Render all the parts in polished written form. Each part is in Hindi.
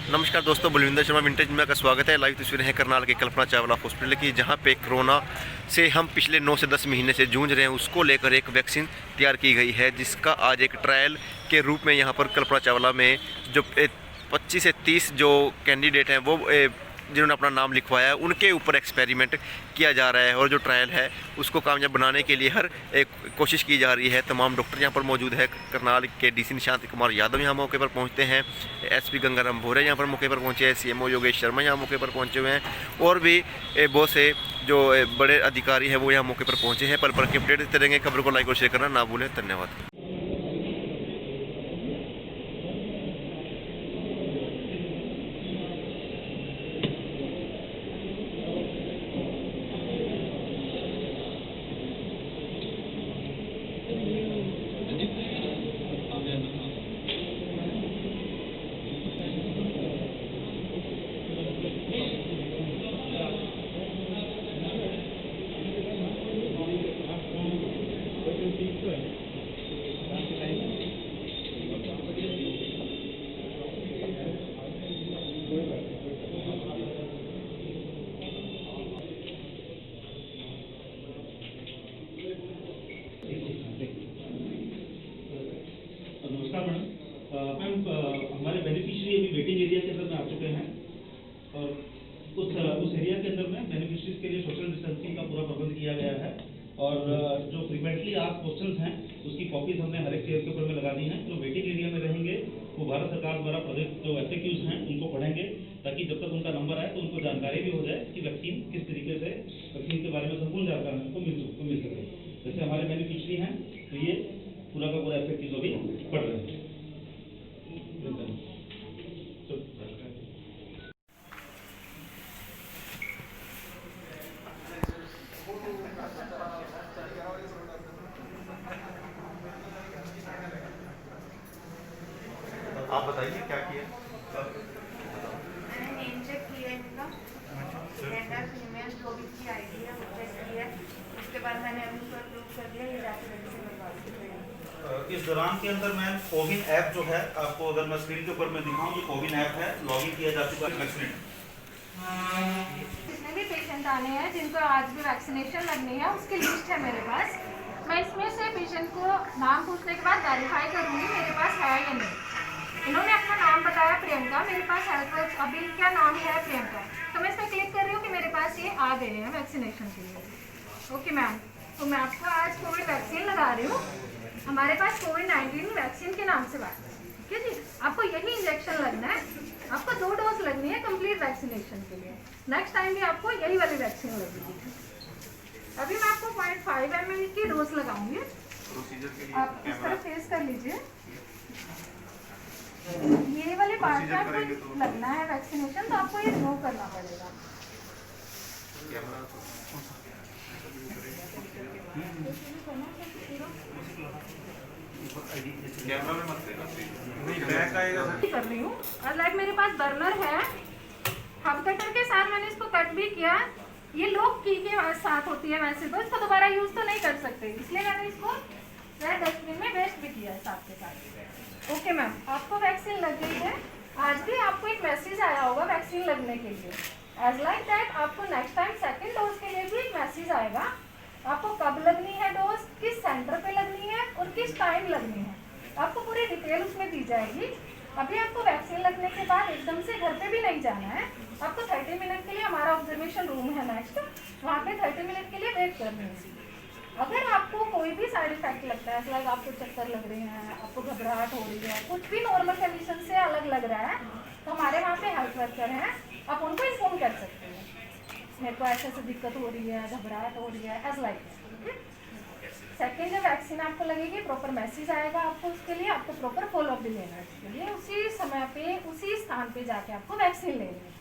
नमस्कार दोस्तों, बलविंदर शर्मा विंटेज मीडिया का स्वागत है। लाइव तस्वीरें हैं करनाल के कल्पना चावला हॉस्पिटल की, जहां पे कोरोना से हम पिछले 9 से 10 महीने से जूझ रहे हैं। उसको लेकर एक वैक्सीन तैयार की गई है, जिसका आज एक ट्रायल के रूप में यहां पर कल्पना चावला में जो 25 से 30 जो कैंडिडेट हैं वो जिन्होंने अपना नाम लिखवाया है, उनके ऊपर एक्सपेरिमेंट किया जा रहा है। और जो ट्रायल है उसको कामयाब बनाने के लिए हर एक कोशिश की जा रही है। तमाम डॉक्टर यहाँ पर मौजूद है। करनाल के डीसी निशांत कुमार यादव यहाँ मौके पर पहुँचते हैं, एसपी गंगाराम भोरे यहाँ पर मौके पर पहुँचे हैं, सीएमओ योगेश शर्मा यहाँ मौके पर पहुँचे हुए हैं, और भी बहुत से जो बड़े अधिकारी हैं वो यहाँ मौके पर पहुँचे हैं। पल पल के अपडेट देते रहेंगे। खबर को लाइक और शेयर करना ना भूलें। धन्यवाद। नमस्कार मैम। हमारे बेनिफिशियरी अभी वेटिंग एरिया के अंदर में आ चुके हैं और उस एरिया के अंदर में बेनिफिशियरीज के लिए सोशल डिस्टेंसिंग का पूरा प्रबंध किया गया है। और जो फ्रीक्वेंटली आप क्वेश्चंस हैं उसकी कॉपीज हमने हर एक चेयर के ऊपर में लगा दी हैं। जो वेटिंग एरिया में रहेंगे वो भारत सरकार द्वारा प्रोजेक्ट जो FAQs हैं उनको पढ़ेंगे, ताकि जब तक उनका नंबर आए तो उनको जानकारी भी हो जाए कि वैक्सीन किस तरीके से, वैक्सीन के बारे में संपूर्ण जानकारी उनको मिल सके। जैसे हमारे बेनिफिशियरी हैं तो ये पूरा का पूरा FAQs अभी पढ़ रहे हैं। आप बताइए क्या किया। मैंने नेम चेक किया इनका, जेंडर फीमेल जो भी की आईडी है वो चेक किया। उसके बाद मैंने अभी उसको अप्रूव कर दिया। ये जाके वैक्सीन लगवा दी। इस दौरान के अंदर मैम कोविन ऐप जो है, आपको अगर मैं स्क्रीन के ऊपर में दिखाऊं, ये कोविन ऐप है, लॉगिन किया जा चुका है वैक्सीनेट। जितने भी पेशेंट आने हैं जिनको आज भी वैक्सीनेशन लगनी है उसकी लिस्ट है मेरे पास। मैं इसमें से पेशेंट को नाम पूछने के बाद वेरीफाई करूँगी मेरे पास है या नहीं। इन्होंने अपना नाम बताया प्रियंका, मेरे पास हेल्थ अभी क्या नाम है प्रियंका, तो मैं इसमें क्लिक कर रही हूँ कि मेरे पास ये आ गए हैं वैक्सीनेशन के लिए। ओके मैम, तो मैं आपको आज कोविड वैक्सीन लगा रही हूँ। हमारे पास कोविड-19 वैक्सीन के नाम से बात है, ठीक है जी। आपको यही इंजेक्शन लगना है, आपको 2 डोज लगनी है कंप्लीट वैक्सीनेशन के लिए। नेक्स्ट टाइम भी आपको यही वाली वैक्सीन लगेगी। अभी मैं आपको 0.5 ml की डोज लगाऊंगी। आप इस तरह फेस कर लीजिए। ये वाले पार्ट में आपको लगना है वैक्सीनेशन, तो आपको ये रिमूव करना पड़ेगा। कर रही हूँ और लाइक मेरे पास बर्नर है, हब कटर के साथ मैंने इसको कट भी किया। ये लोग की के साथ होती है वैसे तो इसको दोबारा यूज तो नहीं कर सकते, इसलिए मैंने इसको डस्टबिन में वेस्ट भी किया है साथ के साथ। ओके मैम, आपको वैक्सीन लग गई है। आज भी आपको एक मैसेज आया होगा वैक्सीन लगने के लिए। एज लाइक दैट आपको नेक्स्ट टाइम सेकेंड डोज के लिए भी एक मैसेज आएगा। आपको कब लगनी है डोज, किस सेंटर पे लगनी है और किस टाइम लगनी है, आपको पूरी डिटेल उसमें दी जाएगी। अभी आपको वैक्सीन लगने के बाद एकदम से घर पे भी नहीं जाना है। आपको 30 मिनट के लिए हमारा ऑब्जर्वेशन रूम है नेक्स्ट, वहाँ पे 30 मिनट के लिए वेट करनी है। अगर आपको कोई भी साइड इफेक्ट लगता है, लाइक आपको चक्कर लग रहे हैं, आपको घबराहट हो रही है, कुछ भी नॉर्मल कंडीशन से अलग लग रहा है, तो हमारे वहाँ पे हेल्थ वर्कर हैं, आप उनको इन्फॉर्म कर सकते हैं मेरे को ऐसे दिक्कत हो रही है, घबराहट हो रही है, एज लाइक। सेकेंड जब वैक्सीन आपको लगेगी प्रॉपर मैसेज आएगा आपको, उसके लिए आपको प्रॉपर फॉलोअप भी लेना है। उसके लिए उसी समय पे उसी स्थान पे जाके आपको वैक्सीन लेनी है।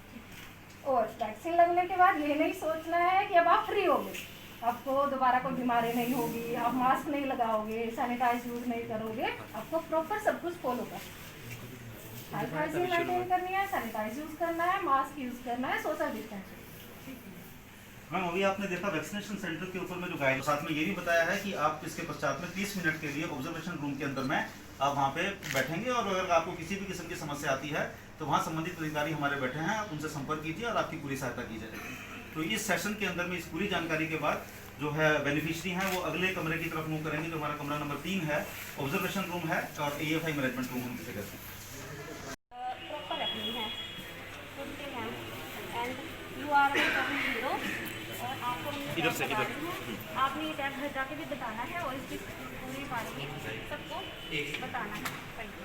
और वैक्सीन लगने के बाद ये नहीं सोचना है कि अब आप फ्री हो गए, आपको दोबारा कोई बीमारी नहीं होगी, आप मास्क नहीं लगाओगे, सैनिटाइज यूज नहीं करोगे, आपको प्रॉपर सब कुछ फॉलो करना है। हाइजीन मेंटेन करनी है, सैनिटाइज यूज करना है, मास्क यूज करना है, सोशल डिस्टेंसिंग। मैम अभी आपने देखा वैक्सीनेशन सेंटर के ऊपर में जो गाइड, साथ में ये भी बताया है कि आप इसके पश्चात में 30 मिनट के लिए ऑब्जर्वेशन रूम के अंदर में आप वहाँ पे बैठेंगे और अगर आपको किसी भी किस्म की समस्या आती है तो वहाँ संबंधित अधिकारी हमारे बैठे हैं, आप उनसे संपर्क कीजिए और आपकी पूरी सहायता की जाएगी। तो इस सेशन के अंदर में इस पूरी जानकारी के बाद जो है बेनिफिशियरी हैं वो अगले कमरे की तरफ मूव करेंगे, जो हमारा कमरा नंबर 3 है, ऑब्जर्वेशन रूम है और AFI मैनेजमेंट रूम हम जिसे कहते हैं। प्रॉपर रखनी है, सुनते हैं एंड यू आर हीरो और आपको हमने इधर से, टैग इधर। बताना है। आपने ये टैग घर जाके भी बताना है और इसकी पूरी बात सबको बताना है। Thank you.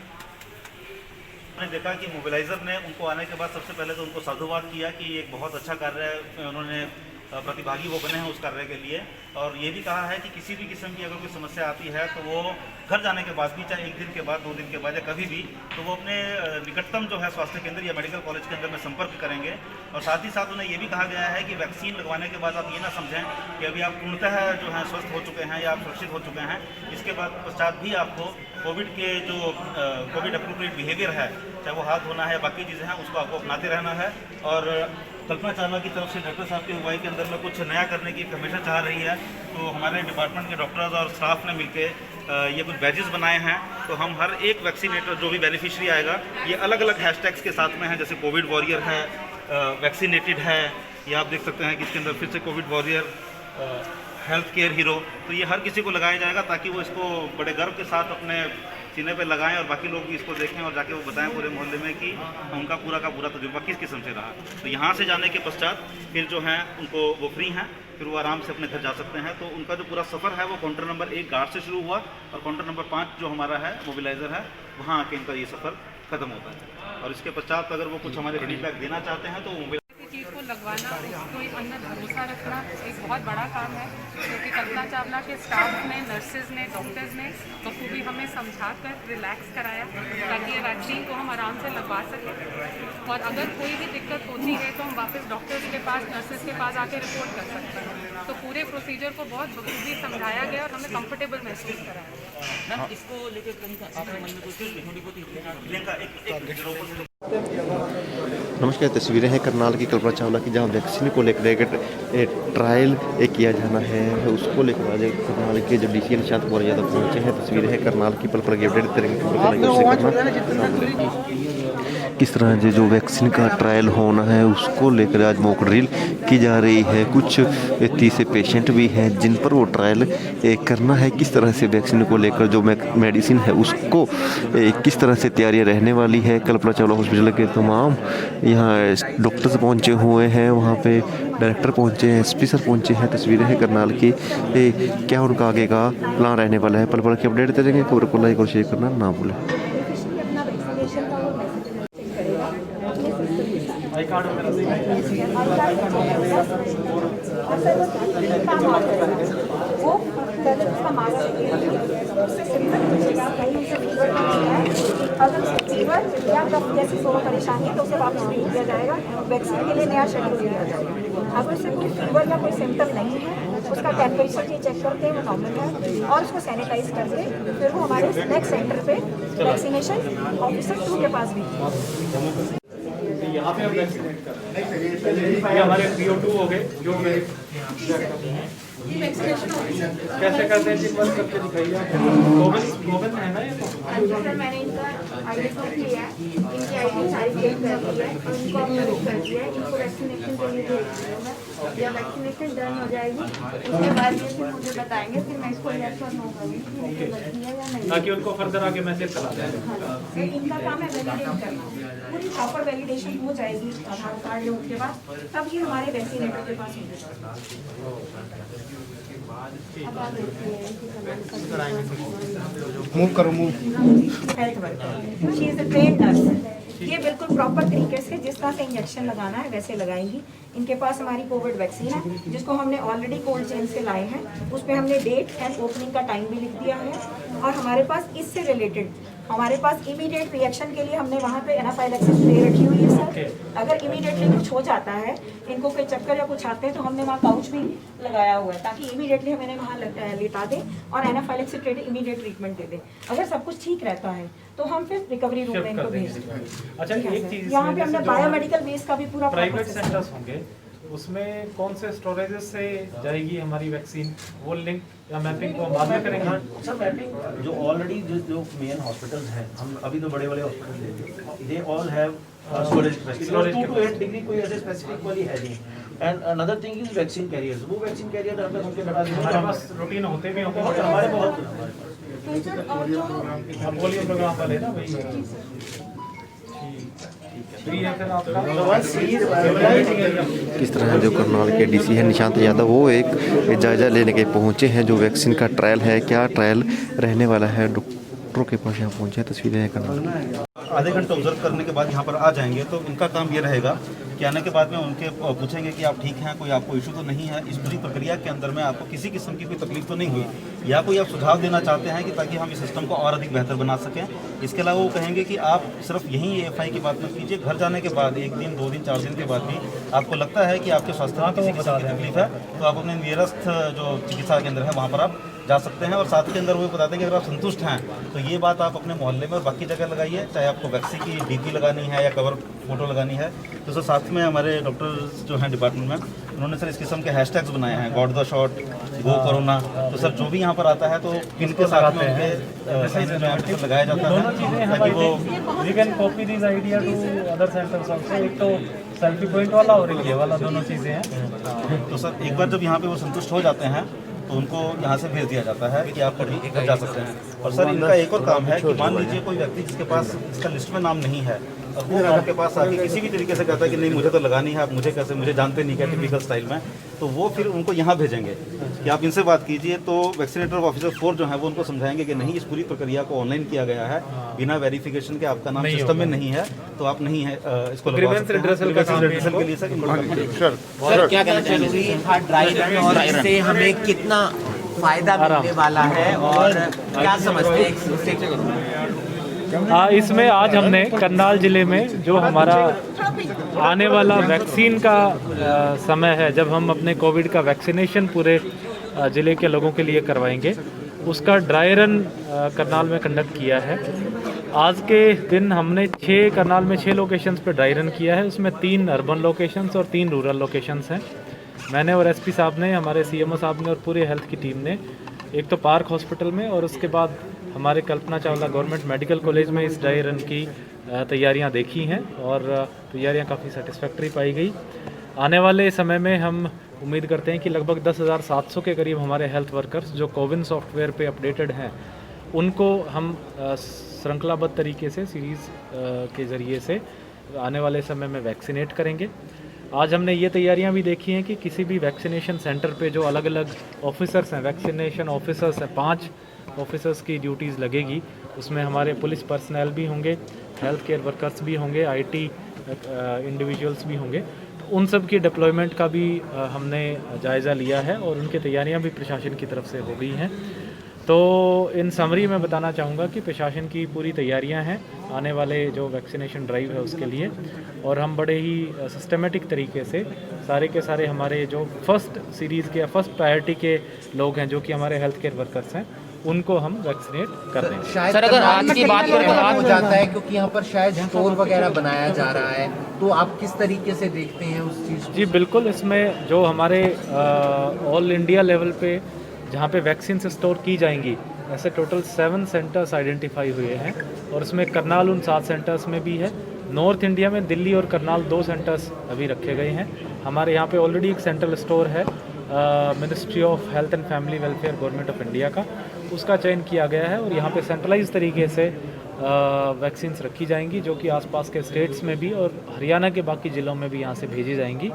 हमने देखा कि मोबिलाइज़र ने उनको आने के बाद सबसे पहले तो उनको साधुवाद किया कि एक बहुत अच्छा कार्य उन्होंने प्रतिभागी वो बने हैं उस कार्य के लिए, और ये भी कहा है कि किसी भी किस्म की अगर कोई समस्या आती है तो वो घर जाने के बाद भी, चाहे 1 दिन के बाद, 2 दिन के बाद या कभी भी, तो वो अपने निकटतम जो है स्वास्थ्य केंद्र या मेडिकल कॉलेज के अंदर में संपर्क करेंगे। और साथ ही साथ उन्हें ये भी कहा गया है कि वैक्सीन लगवाने के बाद आप ये ना समझें कि अभी आप पूर्णतः जो है स्वस्थ हो चुके हैं या आप सुरक्षित हो चुके हैं। इसके बाद पश्चात भी आपको कोविड के जो कोविड अप्रोप्रिएट बिहेवियर है, चाहे वो हाथ धोना है, बाकी चीज़ें हैं, उसको आपको अपनाते रहना है। और कल्पना चावला की तरफ से डॉक्टर साहब की अगुवाई के अंदर में कुछ नया करने की हमेशा चाह रही है, तो हमारे डिपार्टमेंट के डॉक्टर्स और स्टाफ ने मिलकर ये कुछ बैजेस बनाए हैं। तो हम हर एक वैक्सीनेटर जो भी बेनिफिशियरी आएगा, ये अलग अलग हैशटैग्स के साथ में है, जैसे कोविड वॉरियर है, वैक्सीनेटेड है, या आप देख सकते हैं कि इसके अंदर फिर से Covid warrior, health care hero. तो ये हर किसी को लगाया जाएगा ताकि वो इसको बड़े गर्व के साथ अपने सीने पे लगाएं और बाकी लोग भी इसको देखें और जाके वो बताएं पूरे मोहल्ले में कि उनका पूरा का पूरा तजुर्बा किस किस्म से रहा। तो यहाँ से जाने के पश्चात फिर जो है उनको वो फ्री हैं, फिर वो आराम से अपने घर जा सकते हैं। तो उनका जो पूरा सफ़र है वो काउंटर नंबर 1 गार्ड से शुरू हुआ और काउंटर नंबर 5 जो हमारा है मोबिलाइज़र है, वहाँ आके इनका ये सफ़र ख़त्म होता है। और इसके पश्चात अगर वो कुछ हमारे फीडबैक देना चाहते हैं तो वो चीज़ को लगवाना, उसको एक अंदर भरोसा रखना एक बहुत बड़ा काम है, क्योंकि कल्पना चावला के स्टाफ ने, नर्सेज ने, डॉक्टर्स ने बखूबी हमें समझा कर रिलैक्स कराया ताकि ये वैक्सीन को हम आराम से लगवा सकें। और अगर कोई भी दिक्कत होती है तो हम वापस डॉक्टर्स के पास, नर्सेज के पास आके रिपोर्ट कर सकते हैं। तो पूरे प्रोसीजर को बहुत बखूबी समझाया गया और हमें कंफर्टेबल महसूस कराया। मैम इसको लेकर आपके मन में कुछ छोटी बहुत नमस्कार, तस्वीरें हैं करनाल की कल्पना चावला की, जहां वैक्सीन को लेकर एक ट्रायल किया जाना है, उसको लेकर आज करनाल के जो DCI निशांत कुमार यादव पहुंचे हैं। तस्वीरें हैं करनाल की, पल पल की अपडेट करेंगे किस तरह से जो वैक्सीन का ट्रायल होना है उसको लेकर आज मॉक ड्रिल की जा रही है। कुछ 30 से पेशेंट भी हैं जिन पर वो ट्रायल करना है, किस तरह से वैक्सीन को लेकर जो मेडिसिन है उसको किस तरह से तैयारियां रहने वाली है। कल्पना चावला हॉस्पिटल के तमाम यहाँ डॉक्टर्स पहुँचे हुए हैं, वहाँ पे डायरेक्टर पहुँचे हैं, SP सर पहुँचे हैं। तस्वीरें हैं करनाल की, क्या उनका आगे का प्लान रहने वाला है, पल पल की अपडेट देंगे। खबर को लाइक और शेयर करना ना भूलें। अगर फीवर या कफ जैसी परेशानी है तो उसे वापस भेज दिया जाएगा, वैक्सीन के लिए नया शेड्यूल दिया जाएगा। अगर उसे कोई फीवर या कोई सिम्टम नहीं है, उसका टेम्परेचर ये चेक करके वो नॉर्मल है और उसको सैनिटाइज करके फिर वो हमारे नेक्स्ट सेंटर पे वैक्सीनेशन ऑफिसर 2 के पास भी यहाँ पे हम वैक्सीनेट कर रहे हैं। ये हमारे PO2 हो गए जो कैसे करते हैं, बस करके दिखाइए। गोविंद है ना ये तो? सर मैंने इनका ID प्रूफ लिया है, इनकी ID सारी चेक कर दी है और इनको अपने बुक कर दिया है। इनको वैक्सीनेशन के लिए भेज दी है मैं। जब वैक्सीनेशन डन हो जाएगी उसके बाद ये फिर मुझे बताएंगे, फिर मैं इसको येस और नो करूँगी कि मुझे लगती है या नहीं, ताकि उनको फर्दर आगे मैसेज चला जाए। सर इनका काम है वैलिडेट करना। पूरी प्रॉपर वैलिडेशन हो जाएगी आधार कार्ड लोग के पास, तब ये हमारे वैक्सीनेटर के पास होंगे। अब आप मूव करो, move. Health worker, she is a trained nurse. ये बिल्कुल प्रॉपर तरीके से जिस तरह से इंजेक्शन लगाना है वैसे लगाएंगी। इनके पास हमारी कोविड वैक्सीन है जिसको हमने ऑलरेडी कोल्ड चेन से लाए हैं, उस पर हमने डेट एंड ओपनिंग का टाइम भी लिख दिया है। और हमारे पास इससे रिलेटेड हमारे पास इमीडिएट रिएक्शन के लिए हमने वहाँ पे एनाफाइलैक्सिस दे रखी हुई है सर। अगर इमीडिएटली कुछ हो जाता है, इनको कोई चक्कर या कुछ आते हैं, तो हमने वहाँ काउच भी लगाया हुआ है ताकि इमीडिएटली हमें वहाँ लेटा दें और एनाफाइलैक्सिस इमीडिएट ट्रीटमेंट दे दें। अगर सब कुछ ठीक रहता है तो हम फिर रिकवरी रूम में इनको भेज दें। अच्छा, एक चीज यहाँ पे हमने बायोमेडिकल वेस्ट का भी पूरा प्राइवेट सेंटर्स होंगे, उसमें कौन से स्टोरेजेस से जाएगी हमारी वैक्सीन, वो लिंक या मैपिंग को हम बाद में करेंगे? सर मैपिंग जो ऑलरेडी जो मेन हॉस्पिटल्स हैं, हम अभी तो बड़े बड़े hospital they they all have storage 2 to 8 degree कोई ऐसे स्पेसिफिक वाली है नहीं। And another thing is vaccine carriers, वो वैक्सीन कैरियर अगर हमके बता दें हमारे पास रूटीन होते भी होंगे, हमारे बहुत पोलियो प्रोग्राम वाले ना वही फ्री है फिर आपका। किस तरह जो करनाल के डीसी है निशांत यादव, वो एक जायजा लेने के पहुंचे हैं जो वैक्सीन का ट्रायल है, क्या ट्रायल रहने वाला है, डॉक्टरों के पास यहाँ पहुंचे। तस्वीरें हैं करनाल। आधे घंटे ऑब्जर्व करने के बाद यहाँ पर आ जाएंगे तो इनका काम ये रहेगा कि आने के बाद में उनके पूछेंगे कि आप ठीक हैं, कोई आपको इशू तो नहीं है, इस पूरी प्रक्रिया के अंदर में आपको किसी किस्म की कोई तकलीफ तो नहीं हुई, या कोई आप सुझाव देना चाहते हैं कि ताकि हम इस सिस्टम को और अधिक बेहतर बना सकें। इसके अलावा वो कहेंगे कि आप सिर्फ यहीं AFI की बात मत कीजिए, घर जाने के बाद 1 दिन 2 दिन 4 दिन के बाद भी आपको लगता है कि आपके स्वास्थ्य में किसी किस्म की तकलीफ है तो आप अपने नियरेस्ट जो चिकित्सा केंद्र है वहाँ पर आप जा सकते हैं। और साथ के अंदर वो बताते हैं कि अगर आप संतुष्ट हैं तो ये बात आप अपने मोहल्ले में और बाकी जगह लगाइए, चाहे आपको वैक्सीन की DP लगानी है या कवर फोटो लगानी है। तो सर साथ में हमारे डॉक्टर जो हैं डिपार्टमेंट में उन्होंने सर इस किस्म के हैशटैग्स बनाए हैं, got the shot, go corona. तो सर जो भी यहाँ पर आता है तो पिन के साथ में उनके लगाया जाता है ताकि वो we can copy this idea to other centres also. एक तो सेल्फी पॉइंट वाला और एक ये वाला, दोनों चीज़ें हैं। तो सर एक बार जब यहाँ पे वो संतुष्ट हो जाते हैं तो उनको यहाँ से भेज दिया जाता है कि आप कभी जा सकते हैं। और सर इनका एक और काम है कि मान लीजिए कोई व्यक्ति जिसके पास इसका लिस्ट में नाम नहीं है और वो आपके पास आके किसी भी तरीके से कहता है कि नहीं मुझे तो लगानी है, आप मुझे कैसे, मुझे जानते नहीं क्या टिपिकल स्टाइल में, तो वो फिर उनको यहाँ भेजेंगे कि आप इनसे बात कीजिए। तो वैक्सीनेटर ऑफिसर 4 जो है वो उनको समझाएंगे कि नहीं, इस पूरी प्रक्रिया को ऑनलाइन किया गया है, बिना वेरिफिकेशन के आपका नाम सिस्टम में नहीं है तो आप नहीं है इसको लगवा सकते हैं। रिड्रेसल के लिए सर क्या कहना चाहिए ड्राई रन और इससे हमें कितना फायदा मिलने वाला है और क्या समझते हैं? इसमें आज हमने करनाल जिले में जो हमारा आने वाला वैक्सीन का समय है, जब हम अपने कोविड का वैक्सीनेशन पूरे ज़िले के लोगों के लिए करवाएंगे, उसका ड्राई रन करनाल में कंडक्ट किया है। आज के दिन हमने करनाल में 6 लोकेशंस पे ड्राई रन किया है, उसमें 3 अर्बन लोकेशंस और 3 रूरल लोकेशंस हैं। मैंने और SP साहब ने, हमारे CMO साहब ने और पूरे हेल्थ की टीम ने एक तो पार्क हॉस्पिटल में और उसके बाद हमारे Kalpana Chawla government medical college में इस ड्राई रन की तैयारियां देखी हैं और तैयारियां काफ़ी सेटिस्फैक्ट्री पाई गई। आने वाले समय में हम उम्मीद करते हैं कि लगभग 10,700 के करीब हमारे हेल्थ वर्कर्स जो कोविन सॉफ्टवेयर पे अपडेटेड हैं, उनको हम श्रृंखलाबद्ध तरीके से सीरीज़ के ज़रिए से आने वाले समय में वैक्सीनेट करेंगे। आज हमने ये तैयारियां भी देखी हैं कि किसी भी वैक्सीनेशन सेंटर पे जो अलग अलग ऑफिसर्स हैं, वैक्सीनेशन ऑफिसर्स हैं, 5 ऑफिसर्स की ड्यूटीज़ लगेगी। उसमें हमारे पुलिस पर्सनल भी होंगे, हेल्थ केयर वर्कर्स भी होंगे, IT इंडिविजुअल्स भी होंगे। तो उन सब की डिप्लॉयमेंट का भी हमने जायज़ा लिया है और उनकी तैयारियां भी प्रशासन की तरफ से हो गई हैं। तो इन समरी मैं बताना चाहूँगा कि प्रशासन की पूरी तैयारियां हैं आने वाले जो वैक्सीनेशन ड्राइव है उसके लिए, और हम बड़े ही सिस्टमेटिक तरीके से सारे के सारे हमारे जो फर्स्ट सीरीज़ के या फर्स्ट प्रायोरिटी के लोग हैं, जो कि हमारे हेल्थ केयर वर्कर्स हैं, उनको हम वैक्सीनेट कर देंगे। सर अगर आज की बात करें तो आज हो जाता है क्योंकि यहाँ पर शायद स्टोर वगैरह बनाया जा रहा है, तो आप किस तरीके से देखते हैं उस चीज़ को? जी बिल्कुल, इसमें जो हमारे ऑल इंडिया लेवल पे जहाँ पे वैक्सीन स्टोर की जाएंगी, ऐसे टोटल 7 सेंटर्स आइडेंटिफाई हुए हैं और इसमें करनाल उन 7 सेंटर्स में भी है। नॉर्थ इंडिया में दिल्ली और करनाल 2 सेंटर्स अभी रखे गए हैं। हमारे यहाँ पे ऑलरेडी एक सेंट्रल स्टोर है ministry of health and family welfare government of India का, उसका चयन किया गया है और यहाँ पे सेंट्रलाइज तरीके से वैक्सीन्स रखी जाएंगी, जो कि आसपास के स्टेट्स में भी और हरियाणा के बाकी ज़िलों में भी यहाँ से भेजी जाएंगी।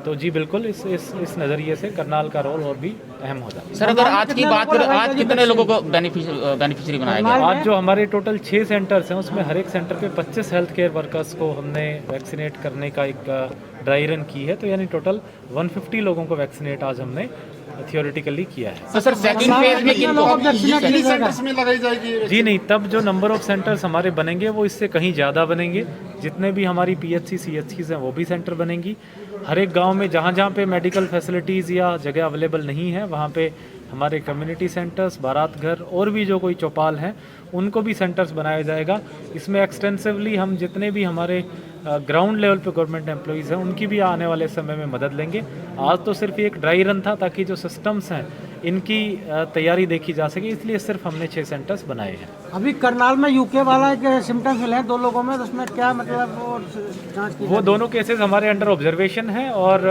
तो जी बिल्कुल, इस नज़रिए से करनाल का रोल और भी अहम हो जाता है। सर अगर आज की बात करें, आज कितने लोगों को बेनिफिशियरी बनाया गया? आज जो हमारे टोटल 6 सेंटर्स हैं उसमें हर एक सेंटर पे 25 हेल्थ केयर वर्कर्स को हमने वैक्सीनेट करने का एक ड्राई रन की है, तो यानी टोटल 150 लोगों को वैक्सीनेट आज हमने थियोरेटिकली किया है। तो सर सेकंड फेज में कितने सेंटर्स में लगाई जाएगी? जी नहीं, तब जो नंबर ऑफ सेंटर्स हमारे बनेंगे वो इससे कहीं ज़्यादा बनेंगे। जितने भी हमारी PHC CHCs हैं वो भी सेंटर बनेंगी। हर एक गांव में जहाँ जहाँ पे मेडिकल फैसिलिटीज़ या जगह अवेलेबल नहीं है, वहाँ पे हमारे कम्युनिटी सेंटर्स, बारात घर और भी जो कोई चौपाल हैं, उनको भी सेंटर्स बनाया जाएगा। इसमें एक्सटेंसिवली हम जितने भी हमारे ग्राउंड लेवल पे गवर्नमेंट एम्प्लॉइज़ हैं उनकी भी आने वाले समय में मदद लेंगे। आज तो सिर्फ एक ड्राई रन था ताकि जो सिस्टम्स हैं इनकी तैयारी देखी जा सके, इसलिए सिर्फ हमने 6 सेंटर्स बनाए हैं। अभी करनाल में यूके वाला के सिम्टम्स मिले हैं 2 लोगों में, तो उसमें क्या मतलब वो जांच की वो दोनों केसेस हमारे अंडर ऑब्जर्वेशन है और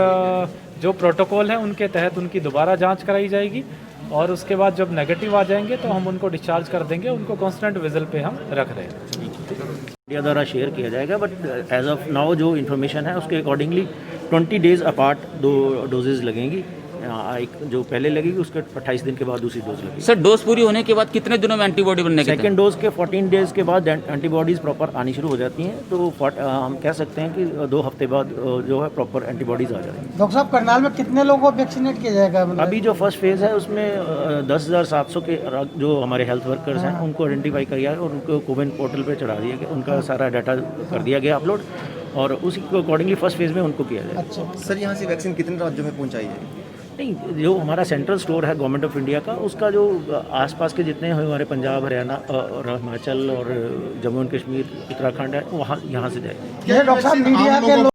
जो प्रोटोकॉल है उनके तहत उनकी दोबारा जांच कराई जाएगी और उसके बाद जब नेगेटिव आ जाएंगे तो हम उनको डिस्चार्ज कर देंगे। उनको कांस्टेंट विजिल पे हम रख रहे हैं। मीडिया द्वारा शेयर किया जाएगा, बट एज ऑफ नाउ जो इन्फॉर्मेशन है उसके अकॉर्डिंगली 20 डेज अपार्ट 2 डोजेज़ लगेंगी। एक जो पहले लगेगी उसके 28 दिन के बाद दूसरी डोज लगेगी। सर डोज पूरी होने के बाद कितने दिनों में एंटीबॉडी बनने के? सेकेंड डोज के 14 डेज के बाद एंटीबॉडीज़ प्रॉपर आनी शुरू हो जाती हैं, तो हम कह सकते हैं कि 2 हफ्ते बाद जो है प्रॉपर एंटीबॉडीज़ आ जाएंगी। डॉक्टर साहब करनाल में कितने लोगों को वैक्सीनेट किया जाएगा? अभी जो फर्स्ट फेज़ है उसमें 10,700 के जो हमारे हेल्थ वर्कर्स हैं उनको आइडेंटिफाई किया है और उनको कोविन पोर्टल पर चढ़ा दिया गया, उनका सारा डाटा कर दिया गया अपलोड और उसी को अकॉर्डिंगली फर्स्ट फेज़ में उनको किया जाए। अच्छा सर, यहाँ से वैक्सीन कितने राज्यों में पहुँचाई जाएगी? नहीं, जो हमारा सेंट्रल स्टोर है गवर्नमेंट ऑफ इंडिया का, उसका जो आसपास के जितने हैं हमारे पंजाब, हरियाणा और हिमाचल और जम्मू एंड कश्मीर, उत्तराखंड है, वहाँ यहाँ से जाएगी। डॉक्टर साहब मीडिया के लोग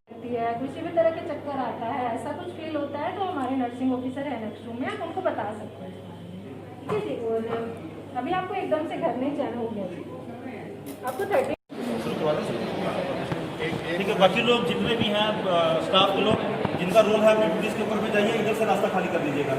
किसी भी तरह के चक्कर आता है, ऐसा कुछ फील होता है तो हमारे नर्सिंग ऑफिसर है नेक्स्ट रूम में, आप उनको बता सकते हैं। ठीक है जी। और अभी आपको एकदम से घर नहीं जाना होगा, आपको 30 ठीक है। बाकी लोग जितने भी हैं स्टाफ के लोग जिनका रोल है अपनी ड्यूटीज के ऊपर पे जाइए, इधर से रास्ता खाली कर दीजिएगा।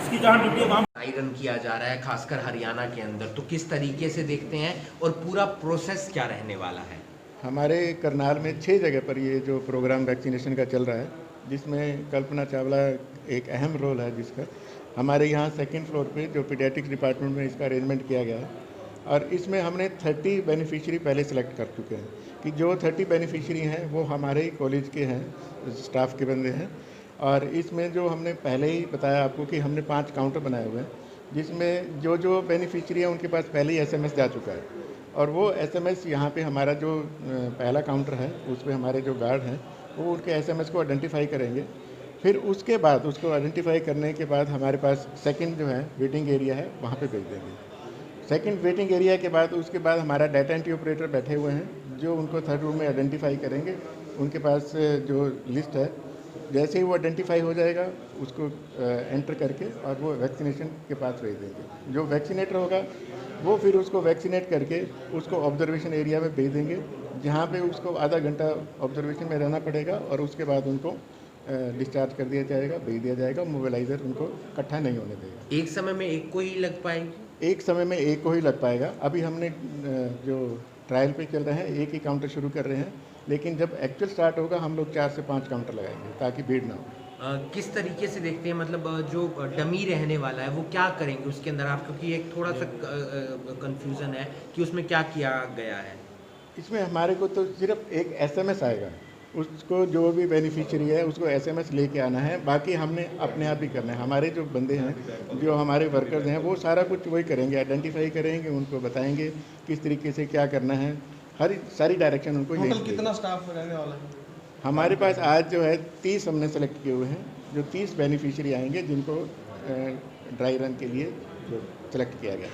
इसकी जहाँ ड्यूटी है वहाँ ड्राई रन किया जा रहा है, खासकर हरियाणा के अंदर, तो किस तरीके से देखते हैं और पूरा प्रोसेस क्या रहने वाला है? हमारे करनाल में 6 जगह पर ये जो प्रोग्राम वैक्सीनेशन का चल रहा है, जिसमें कल्पना चावला एक अहम रोल है जिसका। हमारे यहाँ 2nd फ्लोर पे जो पीडियाट्रिक्स डिपार्टमेंट में इसका अरेंजमेंट किया गया है और इसमें हमने 30 बेनिफिशियरी पहले सेलेक्ट कर चुके हैं कि जो 30 बेनिफिशियरी हैं वो हमारे ही कॉलेज के हैं, स्टाफ के बंदे हैं। और इसमें जो हमने पहले ही बताया आपको कि हमने 5 काउंटर बनाए हुए हैं, जिसमें जो बेनिफिशियरी है उनके पास पहले ही SMS जा चुका है और वो SMS यहाँ पे हमारा जो पहला काउंटर है उसमें हमारे जो गार्ड हैं वो उनके SMS को आइडेंटिफाई करेंगे। फिर उसके बाद उसको आइडेंटिफाई करने के बाद हमारे पास 2nd जो है वेटिंग एरिया है वहाँ पे भेज देंगे। 2nd वेटिंग एरिया के बाद उसके बाद हमारा डाटा एंट्री ऑपरेटर बैठे हुए हैं जो उनको 3rd रूम में आइडेंटिफाई करेंगे। उनके पास जो लिस्ट है, जैसे ही वो आइडेंटिफाई हो जाएगा उसको एंटर करके और वो वैक्सीनेशन के पास भेज देंगे। जो वैक्सीनेटर होगा वो फिर उसको वैक्सीनेट करके उसको ऑब्जर्वेशन एरिया में भेज देंगे, जहाँ पे उसको आधा घंटा ऑब्जर्वेशन में रहना पड़ेगा और उसके बाद उनको डिस्चार्ज कर दिया जाएगा, भेज दिया जाएगा। मोबिलाइज़र उनको इकट्ठा नहीं होने देगा। एक समय में एक को ही लग पाएंगे? एक समय में एक को ही लग पाएगा। अभी हमने जो ट्रायल पे चल रहे हैं एक ही काउंटर शुरू कर रहे हैं, लेकिन जब एक्चुअल स्टार्ट होगा हम लोग 4 से 5 काउंटर लगाएंगे ताकि भीड़ ना हो। किस तरीके से देखते हैं, मतलब जो डमी रहने वाला है वो क्या करेंगे उसके अंदर आप, क्योंकि एक थोड़ा सा कंफ्यूजन है कि उसमें क्या किया गया है? इसमें हमारे को तो सिर्फ एक SMS आएगा, उसको जो भी बेनिफिशियरी है उसको SMS लेके आना है, बाकी हमने अपने आप ही करना है। हमारे जो बंदे हैं, जो हमारे वर्कर्स हैं, वो सारा कुछ वही करेंगे, आइडेंटिफाई करेंगे, उनको बताएंगे किस तरीके से क्या करना है, हर सारी डायरेक्शन उनको यही। कितना स्टाफ रहने वाला है? हमारे पास आज जो है 30 हमने सेलेक्ट किए हुए हैं, जो 30 बेनिफिशियरी आएंगे जिनको ड्राई रन के लिए जो सेलेक्ट किया गया।